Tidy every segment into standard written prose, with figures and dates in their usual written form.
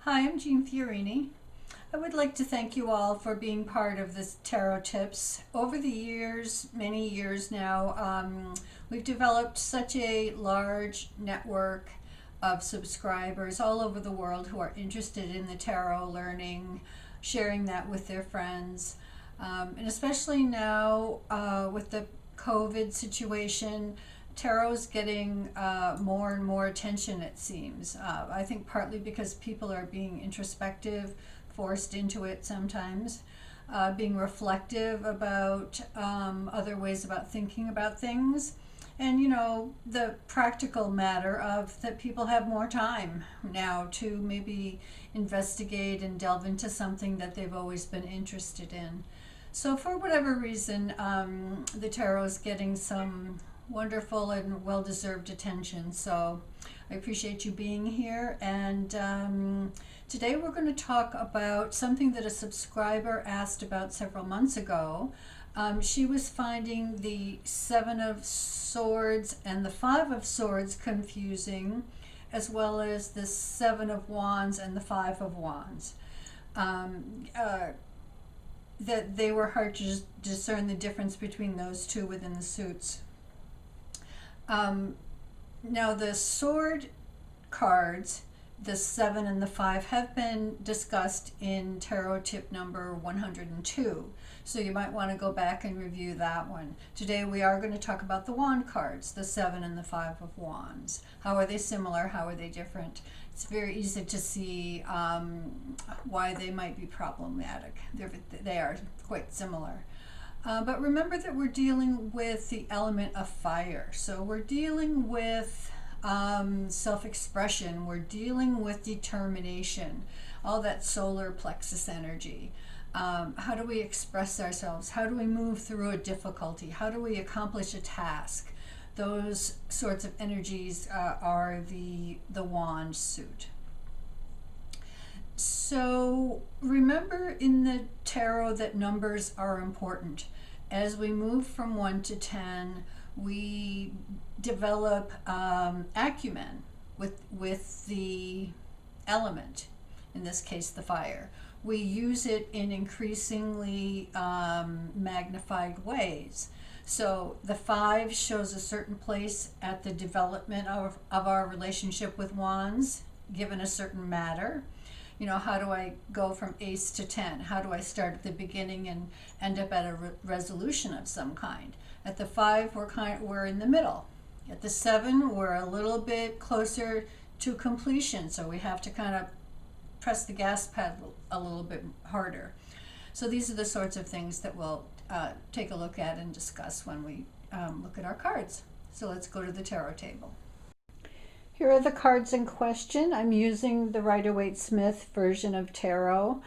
Hi, I'm Jeanne Fiorini. I would like to thank you all for being part of this Tarot Tips. Over the years, many years now, we've developed such a large network of subscribers all over the world who are interested in the tarot, learning, sharing that with their friends. And especially now with the COVID situation, tarot is getting more and more attention, it seems. I think partly because people are being introspective, forced into it sometimes, being reflective about other ways about thinking about things. And the practical matter of that people have more time now to maybe investigate and delve into something that they've always been interested in. So for whatever reason, the tarot is getting some wonderful and well-deserved attention. So I appreciate you being here. And today we're going to talk about something that a subscriber asked about several months ago. She was finding the Seven of Swords and the Five of Swords confusing, as well as the Seven of Wands and the Five of Wands. That they were hard to discern the difference between those two within the suits. Now the sword cards, the 7 and the 5, have been discussed in tarot tip number 102. So you might want to go back and review that one. Today we are going to talk about the wand cards, the 7 and the 5 of wands. How are they similar? How are they different? It's very easy to see why they might be problematic. They are quite similar. But remember that we're dealing with the element of fire. So we're dealing with self-expression. We're dealing with determination, all that solar plexus energy. How do we express ourselves? How do we move through a difficulty? How do we accomplish a task? Those sorts of energies are the wand suit. So remember in the tarot that numbers are important. As we move from 1 to 10, we develop acumen with the element, in this case the fire. We use it in increasingly magnified ways. So the 5 shows a certain place at the development of our relationship with wands, given a certain matter. How do I go from ace to 10? How do I start at the beginning and end up at a resolution of some kind? At the 5, we're in the middle. At the 7, we're a little bit closer to completion, so we have to kind of press the gas pedal a little bit harder. So these are the sorts of things that we'll take a look at and discuss when we look at our cards. So let's go to the tarot table. Here are the cards in question. I'm using the Rider-Waite-Smith version of tarot.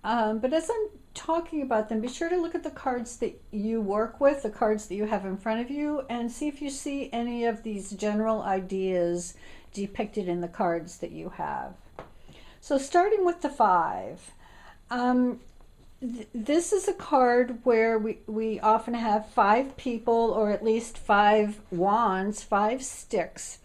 But as I'm talking about them, be sure to look at the cards that you work with, the cards that you have in front of you, and see if you see any of these general ideas depicted in the cards that you have. So starting with the 5. This is a card where we often have 5 people, or at least 5 wands, 5 sticks.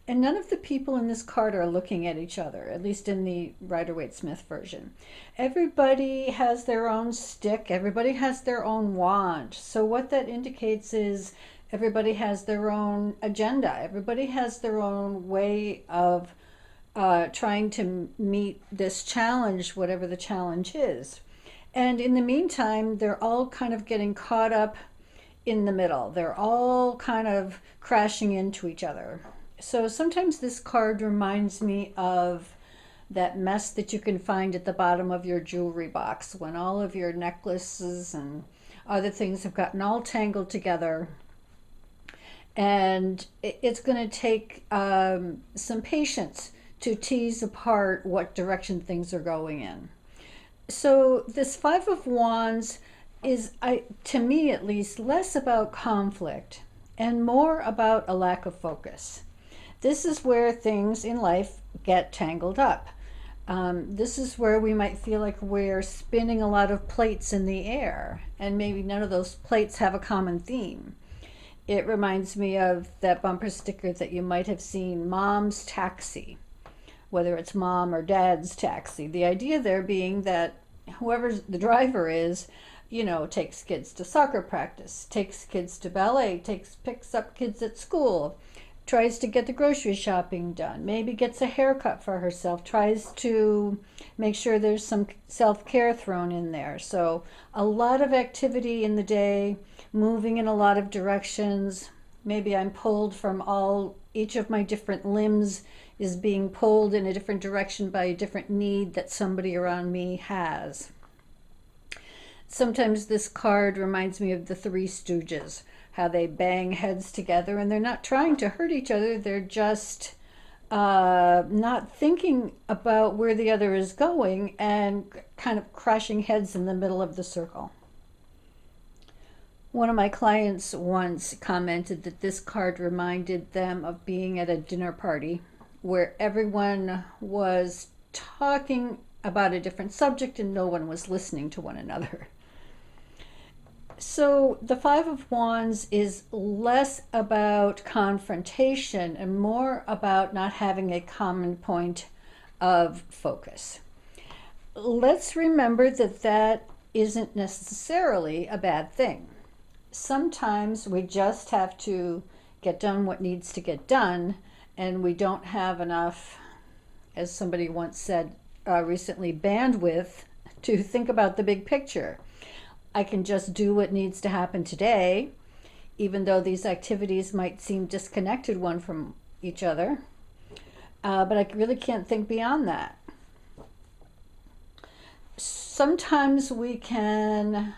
And none of the people in this card are looking at each other, at least in the Rider-Waite-Smith version. Everybody has their own stick. Everybody has their own wand. So what that indicates is everybody has their own agenda. Everybody has their own way of trying to meet this challenge, whatever the challenge is. And in the meantime, they're all kind of getting caught up in the middle. They're all kind of crashing into each other. So sometimes this card reminds me of that mess that you can find at the bottom of your jewelry box when all of your necklaces and other things have gotten all tangled together. And it's going to take some patience to tease apart what direction things are going in. So this 5 of Wands is, to me at least, less about conflict and more about a lack of focus. This is where things in life get tangled up. This is where we might feel like we're spinning a lot of plates in the air, and maybe none of those plates have a common theme. It reminds me of that bumper sticker that you might have seen, Mom's Taxi. whether it's mom or dad's taxi. The idea there being that whoever the driver is, you know, takes kids to soccer practice, takes kids to ballet, picks up kids at school, tries to get the grocery shopping done, maybe gets a haircut for herself, tries to make sure there's some self-care thrown in there. So a lot of activity in the day, moving in a lot of directions. Maybe I'm pulled from each of my different limbs is being pulled in a different direction by a different need that somebody around me has. Sometimes this card reminds me of the Three Stooges, how they bang heads together and they're not trying to hurt each other. They're just not thinking about where the other is going and kind of crashing heads in the middle of the circle. One of my clients once commented that this card reminded them of being at a dinner party where everyone was talking about a different subject and no one was listening to one another. So the Five of Wands is less about confrontation and more about not having a common point of focus. Let's remember that that isn't necessarily a bad thing. Sometimes we just have to get done what needs to get done, and we don't have enough, as somebody once said recently, bandwidth to think about the big picture. I can just do what needs to happen today, even though these activities might seem disconnected one from each other, but I really can't think beyond that. Sometimes we can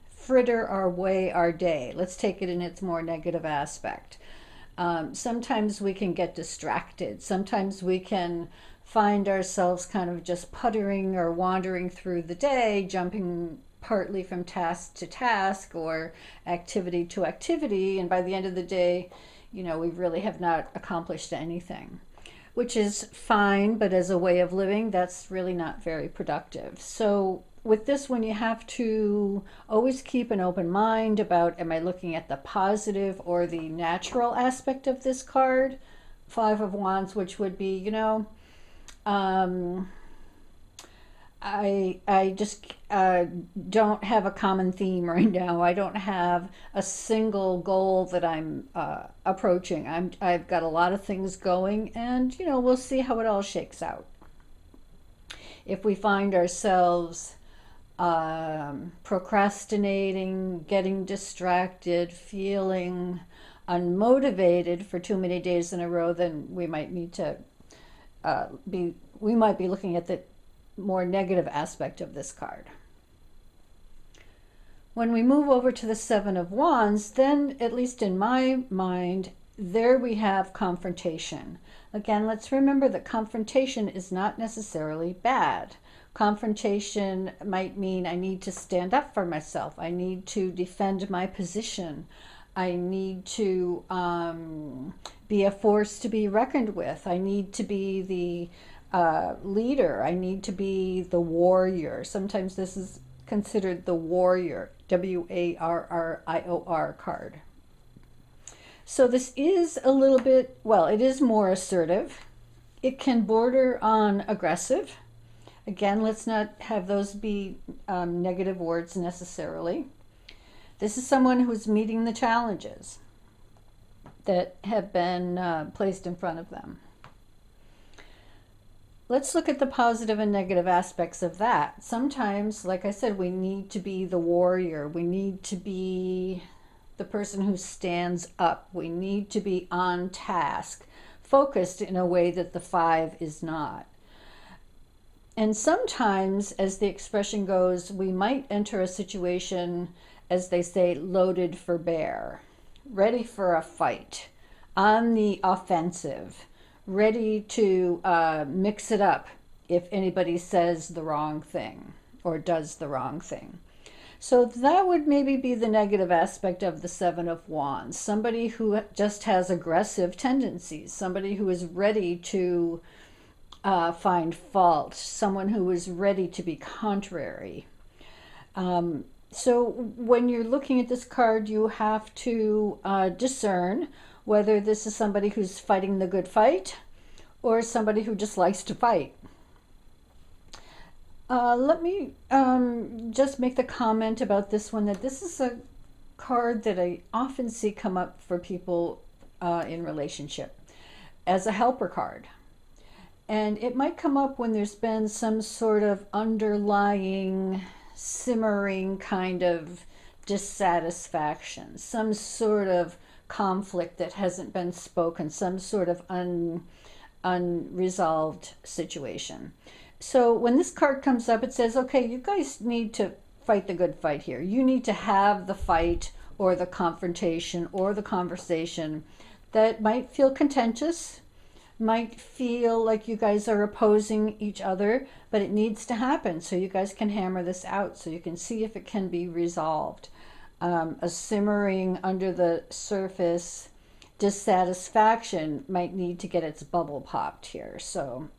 fritter our day. Let's take it in its more negative aspect. Sometimes we can get distracted. Sometimes we can find ourselves kind of just puttering or wandering through the day, jumping partly from task to task or activity to activity. And by the end of the day, you know, we really have not accomplished anything, which is fine. But as a way of living, that's really not very productive. So with this one, you have to always keep an open mind about, am I looking at the positive or the natural aspect of this card? Five of Wands, which would be, you know, I just don't have a common theme right now. I don't have a single goal that I'm approaching. I've got a lot of things going, and you know, we'll see how it all shakes out. If we find ourselves procrastinating, getting distracted, feeling unmotivated for too many days in a row, then we might need to be looking at the more negative aspect of this card. When we move over to the Seven of Wands, then, at least in my mind, there we have confrontation. Again, let's remember that confrontation is not necessarily bad. Confrontation might mean I need to stand up for myself. I need to defend my position. I need to be a force to be reckoned with. I need to be the leader. I need to be the warrior. Sometimes this is considered the warrior, W-A-R-R-I-O-R card. So this is a little bit, well, it is more assertive. It can border on aggressive. Again, let's not have those be negative words necessarily. This is someone who's meeting the challenges that have been placed in front of them. Let's look at the positive and negative aspects of that. Sometimes, like I said, we need to be the warrior. We need to be the person who stands up. We need to be on task, focused in a way that the Five is not. And sometimes, as the expression goes, we might enter a situation, as they say, loaded for bear, ready for a fight, on the offensive, ready to mix it up if anybody says the wrong thing or does the wrong thing. So that would maybe be the negative aspect of the Seven of Wands. Somebody who just has aggressive tendencies, somebody who is ready to find fault, someone who is ready to be contrary. So when you're looking at this card, you have to discern whether this is somebody who's fighting the good fight or somebody who just likes to fight. Let me just make the comment about this one, that this is a card that I often see come up for people in relationship as a helper card. And it might come up when there's been some sort of underlying, simmering kind of dissatisfaction, some sort of conflict that hasn't been spoken, some sort of unresolved situation. So when this card comes up, it says, okay, you guys need to fight the good fight here. You need to have the fight or the confrontation or the conversation that might feel contentious, might feel like you guys are opposing each other, but it needs to happen so you guys can hammer this out, so you can see if it can be resolved. A simmering under the surface dissatisfaction might need to get its bubble popped here. So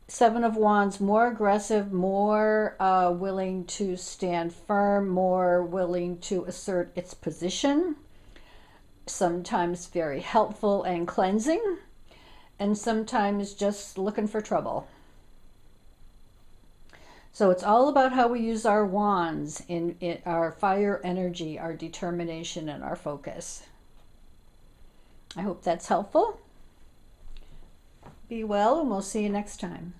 Seven of Wands, more aggressive, more willing to stand firm, more willing to assert its position, sometimes very helpful and cleansing, and sometimes just looking for trouble. So it's all about how we use our wands in our fire energy, our determination, and our focus. I hope that's helpful. Be well, and we'll see you next time.